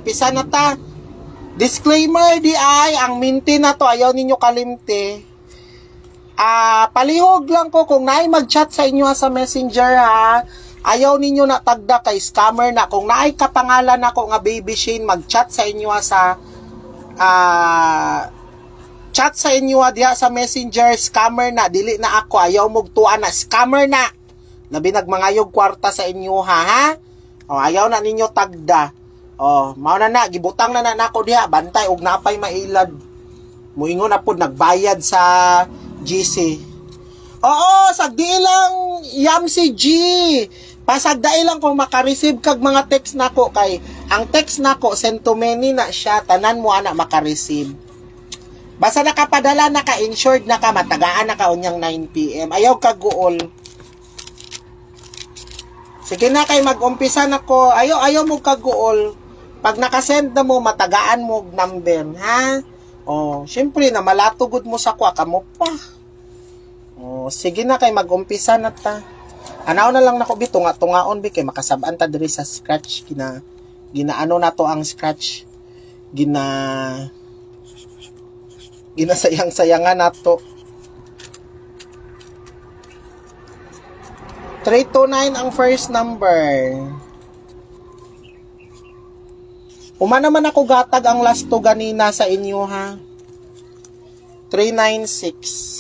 umpisa na ta. Disclaimer di ay, ang minti na to, ayaw ninyo kalimti. Palihog lang ko kung naay mag-chat sa inyo sa messenger ha. Ayaw ninyo na tagda kay scammer na. Kung naay kapangalan ako nga Baby Shane, mag-chat sa inyo sa chat sa inyo diha sa messenger, scammer na, dili na ako, ayaw mugtuan na, scammer na. Labi nagmangayog kwarta sa inyo ha. O, ayaw na ninyo tagda. O, mao na gibutang na nako diha, bantay og napay mailad. Muingon na pud nagbayad sa GC. Oo, sagdi lang yam si G. Pasagdai lang kung makareceive kag mga text nako kay ang text nako send to many na siya, tanan mo ana makareceive. Basta nakapadala na ka, insured na ka, matagaan na ka unyang 9 PM. Ayaw ka guol. Sige na kay mag-umpisa na ko. Ayaw mo ka guol. Pag nakasend na mo, matagaan mo number, ha? O, syempre na malatugod mo sa kwa, kamo pa. O, sige na kay mag-umpisa na ta. Anaw na lang nako bito nga tungaon bi kay makasab-an ta diri sa scratch ginaano na to ang scratch. Ginasayang-sayangan nato. 329 ang first number. Uma naman ako gatag ang last to ganina sa inyo ha. 396.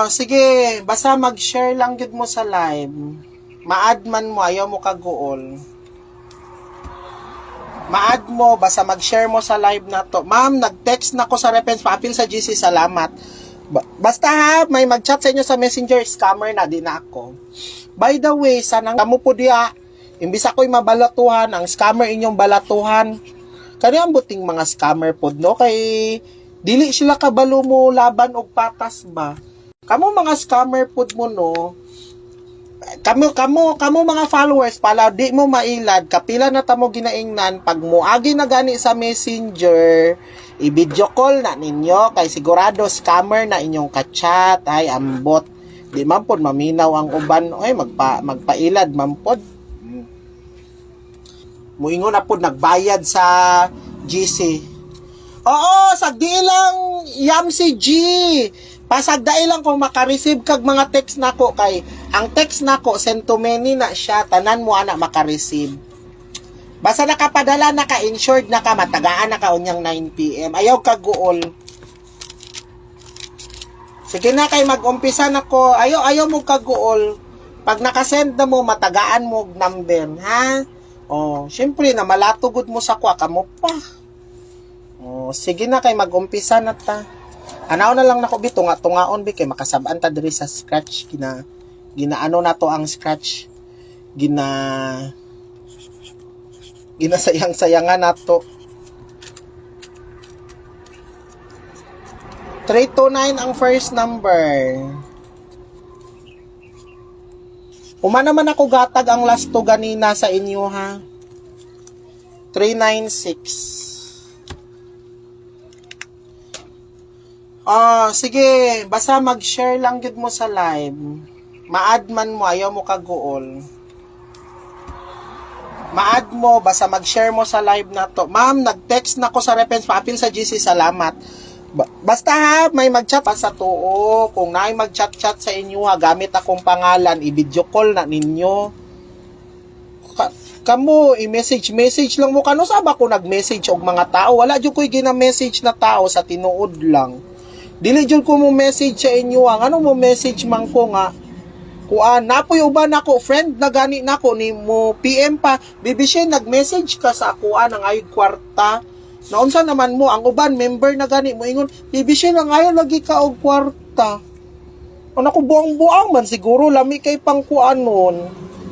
Sige, basta mag-share lang gud mo sa live. Ma-add man mo, ayaw mo kaguol. Ma-add mo, basta mag-share mo sa live na to. Ma'am, nag-text na ko sa reference papel sa GC, salamat. Basta ha, may mag-chat sa inyo sa messenger, scammer na, di na ako. By the way, sanang kamo po diya, imbis ako'y mabalatuhan, ang scammer inyong balatuhan. Kani ang buting mga scammer po, no? Kay, dili sila kabalo mo laban og patas ba? Kamo mga scammer po mo, no? Kamo mga followers pala di mo mailad, kapila na tamo ginaingnan, pag muagi na gani sa messenger, i-video call na ninyo kay sigurado scammer na inyong ka-chat. Ay ambot, di man pod maminaw ang uban, ay magpailad man pod. Muingon na pod nagbayad sa GC. Oo, sagdi lang yam si G. Pasagdai lang kung makareceive kag mga text nako kay ang text nako send to many na siya, tanan mo ana makareceive. Basta nakapadala na ka, insured na ka, matagaan na ka unyang 9 PM. Ayaw ka guol. Sige na kay mag-umpisa na ko. Ayaw mo ka guol. Pag nakasend na mo, matagaan mo number, ha? O, syempre na malatugod mo sa kwa, kamo pa. O, sige na kay mag-umpisa na ta. Anaw na lang nako bito nga tungaon bi kay makasab-an ta diri sa scratch ginaano na to ang scratch ginasayang-sayangan nato. 329 ang first number. Uma naman ako gatag ang last to ganina sa inyo ha. 396. Sige, basta mag-share lang gud mo sa live. Ma-add man mo, ayaw mo kaguol. Ma-add mo, basta mag-share mo sa live na to. Ma'am, nag-text na ko sa reference papel sa GC, salamat. Basta ha, may mag-chat pa sa tuo. Kung naay mag-chat-chat sa inyo ha, gamit akong pangalan, i-video call na ninyo. Kamo, i-message lang mo. Kano sa ba ko nag-message og mga tao? Wala dyan ko'y gina-message na tao sa tinuod lang. Dili dyan ko mo message sa inyo ang ano mo message man ko nga kuan napoy uban ako friend na gani nako ni mo PM pa Baby Shane nag-message ka sa kuan ang ayog kwarta naunsa naman mo ang uban member na gani mo ingon Baby Shane ang ayo lagi ka og kwarta ano ko buang-buang man siguro lami kay pang kuan nun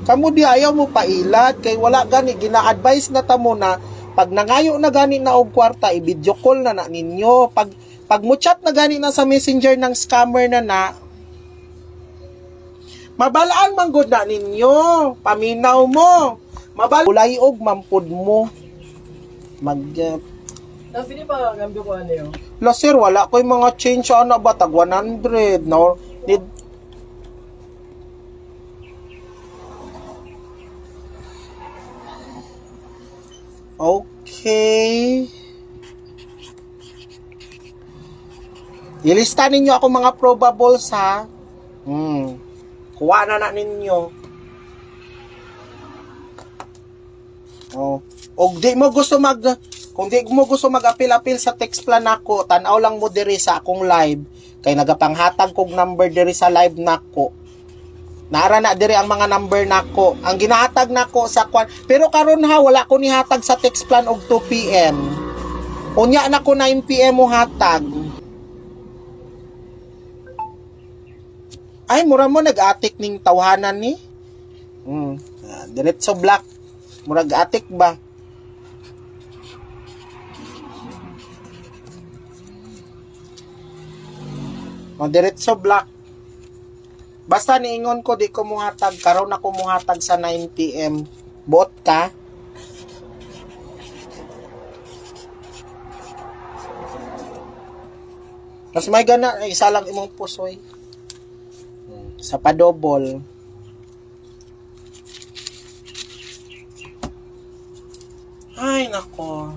kamo di ayaw mo pailat kay wala gani gina-advise na ta mo na pag nangayo na gani na og kwarta i-video call na ninyo pag mo chat na gani na sa messenger ng scammer na mabalaan man gud na ninyo paminaw mo mabalayog mampud mo Pili pa cambio ko ano yun? La sir wala koy mga change ana ba tag 100 no need Okay. Ilista ninyo ako mga probables ha. Kuha na ninyo. Oh. Og di mo gusto kung di mo gusto mag-apil-apil sa text plan nako, tan-aw lang mo diri sa akong live kay nagapanghatag kog number diri sa live nako. Naara na diri ang mga number nako. Ang ginahatag nako sa kwan. Pero karon ha wala ko nihatag sa text plan og 2 PM. Unya na ko 9 PM mo hatag. Ay mura mo nag-atik ning tawhanan ni. Diretso black. Murag atik ba? O diretso black. Basta niingon ko di ko muhatag karon ako muhatag sa 9 PM. Bot ka? Mas may gana isa lang imong pusoy. Sa padobol. Ay nako.